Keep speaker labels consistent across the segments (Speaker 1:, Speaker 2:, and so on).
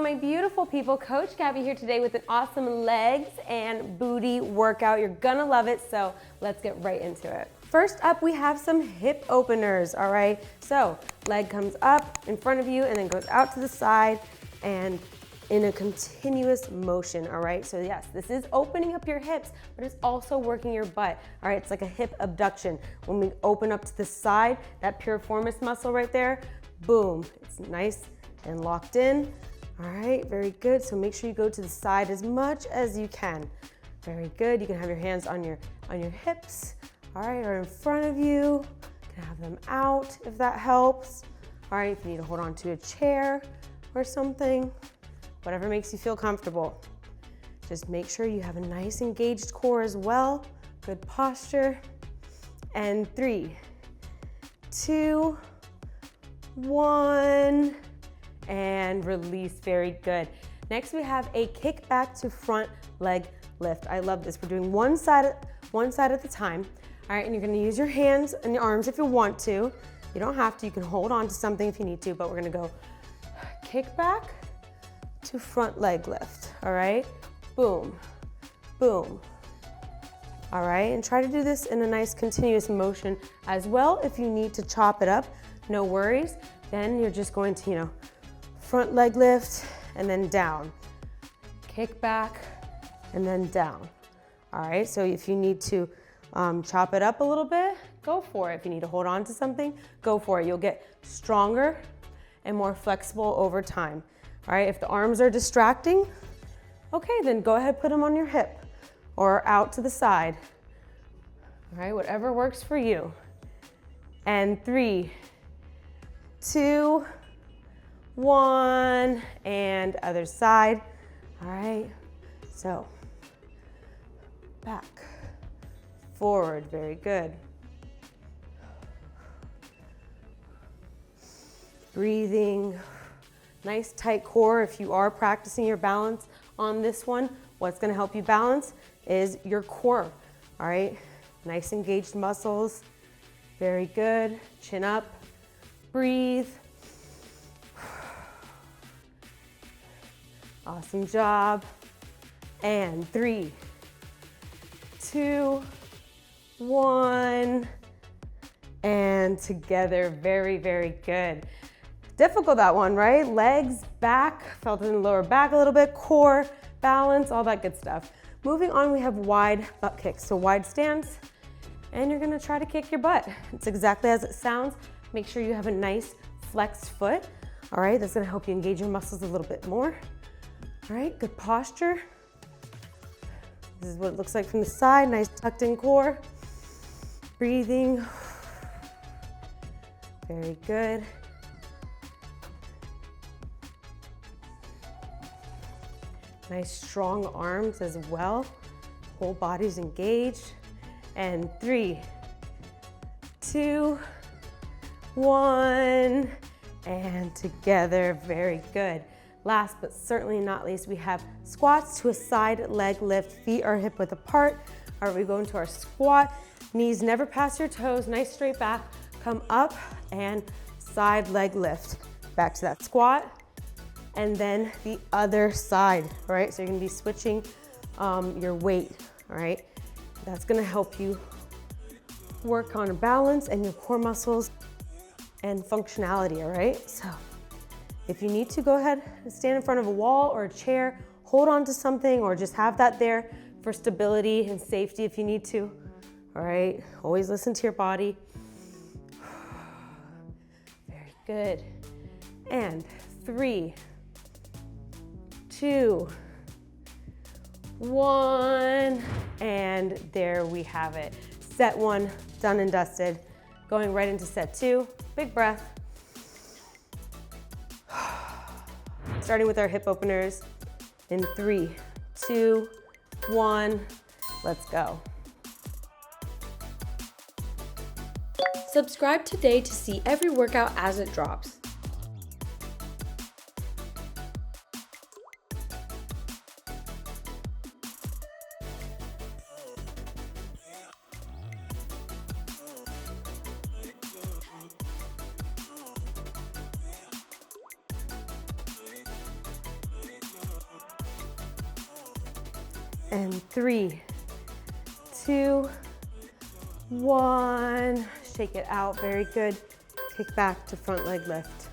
Speaker 1: my beautiful people. Coach Gabby here today with an awesome legs and booty workout. You're gonna love it, so let's get right into it. First up, we have some hip openers, all right? So leg comes up in front of you and then goes out to the side and in a continuous motion, all right? So yes, this is opening up your hips, but it's also working your butt, all right? It's like a hip abduction. When we open up to the side, that piriformis muscle right there, boom, it's nice and locked in. All right, very good. So make sure you go to the side as much as you can. Very good. You can have your hands on your hips, all right, or in front of you. You can have them out if that helps. All right, if you need to hold on to a chair or something, whatever makes you feel comfortable. Just make sure you have a nice engaged core as well. Good posture. And 3, 2, 1, and release. Very good. Next, we have a kick back to front leg lift. I love this. We're doing one side at a time. All right, and you're gonna use your hands and your arms if you want to. You don't have to. You can hold on to something if you need to, but we're gonna go kick back to front leg lift. All right, boom, boom. All right, and try to do this in a nice continuous motion as well. If you need to chop it up, no worries. Then you're just going to, front leg lift and then down. Kick back and then down. All right, so if you need to chop it up a little bit, go for it. If you need to hold on to something, go for it. You'll get stronger and more flexible over time. All right, if the arms are distracting, okay, then go ahead, put them on your hip or out to the side. All right, whatever works for you. And 3, 2, 1, and other side. All right, so back, forward, very good. Breathing, nice tight core. If you are practicing your balance on this one, what's gonna help you balance is your core, all right? Nice engaged muscles, very good. Chin up, breathe. Awesome job. And 3, 2, 1, and together. Very, very good. Difficult, that one, right? Legs, back, felt it in the lower back a little bit, core, balance, all that good stuff. Moving on, we have wide butt kicks. So wide stance, and you're gonna try to kick your butt. It's exactly as it sounds. Make sure you have a nice flexed foot. All right, that's gonna help you engage your muscles a little bit more. All right, good posture. This is what it looks like from the side, nice tucked in core. Breathing. Very good. Nice strong arms as well. Whole body's engaged. And 3, 2, 1, and together. Very good. Last but certainly not least, we have squats to a side leg lift. Feet are hip width apart. All right, we go into our squat. Knees never past your toes. Nice straight back. Come up and side leg lift. Back to that squat. And then the other side, all right? So you're gonna be switching your weight, all right? That's gonna help you work on balance and your core muscles and functionality, all right? So if you need to, go ahead and stand in front of a wall or a chair, hold on to something, or just have that there for stability and safety if you need to, all right? Always listen to your body. Very good. And 3, 2, 1, and there we have it. Set 1, done and dusted. Going right into set 2, big breath. Starting with our hip openers in 3, 2, 1, let's go.
Speaker 2: Subscribe today to see every workout as it drops.
Speaker 1: And 3, 2, 1. Shake it out, very good. Kick back to front leg lift.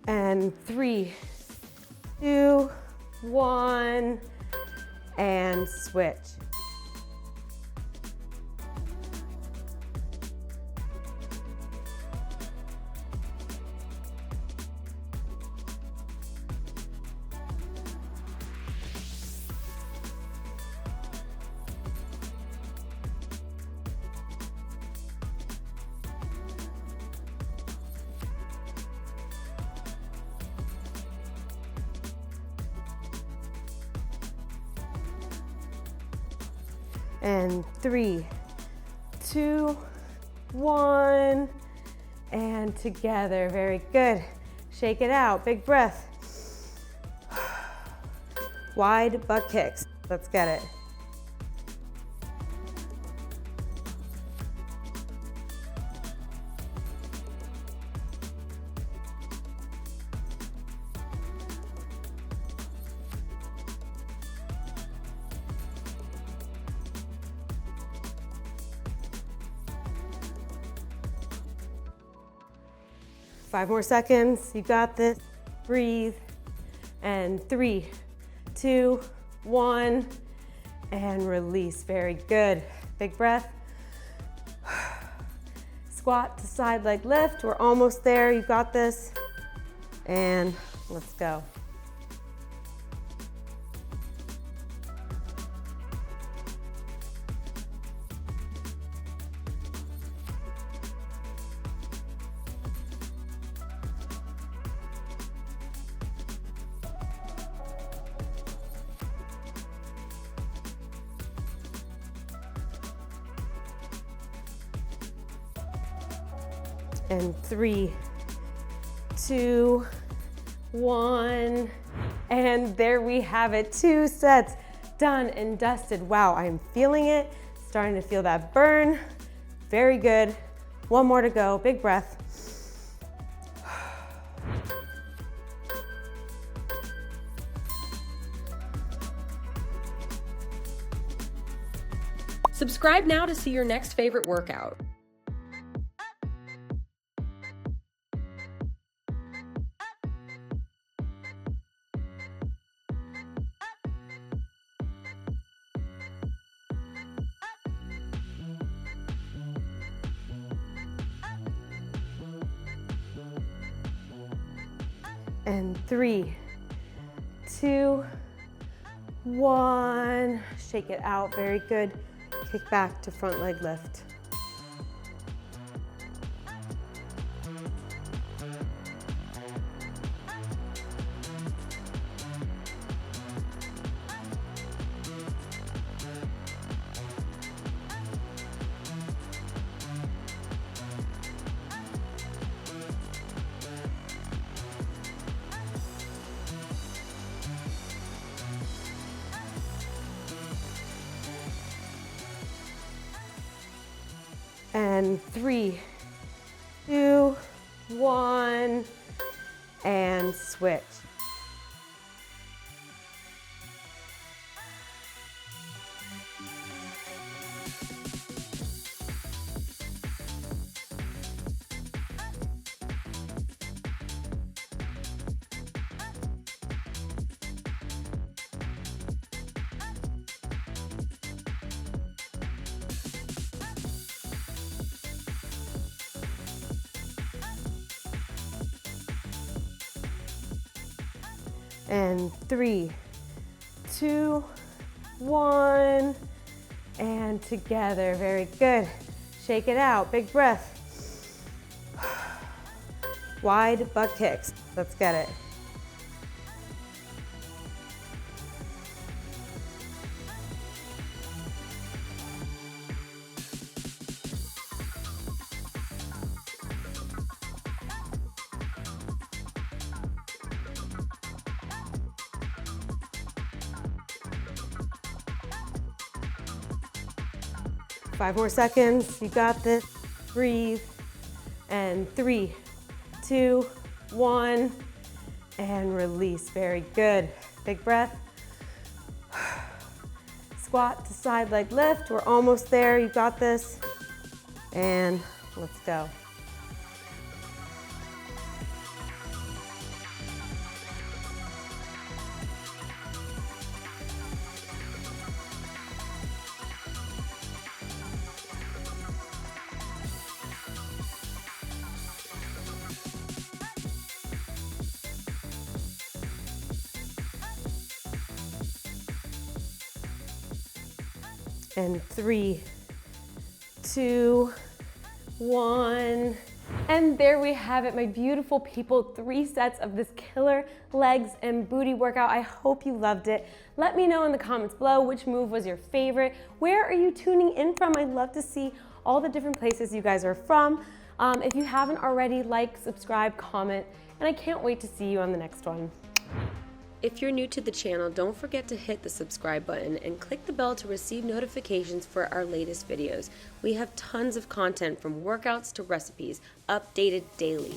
Speaker 1: And 3, 2, 1, and switch. And 3, 2, 1, and together, very good. Shake it out, big breath. Wide butt kicks, let's get it. Five more seconds, you got this. Breathe. And 3, 2, 1, and release. Very good. Big breath. Squat to side leg lift. We're almost there. You got this. And let's go. And 3, 2, 1, and there we have it. 2 sets done and dusted. Wow, I'm feeling it. Starting to feel that burn. Very good. One more to go. Big breath.
Speaker 2: Subscribe now to see your next favorite workout.
Speaker 1: And 3, 2, 1. Shake it out, very good. Kick back to front leg lift. And 3, 2, 1, and switch. And 3, 2, 1, and together. Very good. Shake it out. Big breath. Wide butt kicks. Let's get it. 5 more seconds. You got this. Breathe. And 3, 2, 1. And release. Very good. Big breath. Squat to side leg lift. We're almost there. You got this. And let's go. And 3, 2, 1. And there we have it, my beautiful people. 3 sets of this killer legs and booty workout. I hope you loved it. Let me know in the comments below which move was your favorite. Where are you tuning in from? I'd love to see all the different places you guys are from. If you haven't already, like, subscribe, comment, and I can't wait to see you on the next one.
Speaker 2: If you're new to the channel, don't forget to hit the subscribe button and click the bell to receive notifications for our latest videos. We have tons of content from workouts to recipes, updated daily.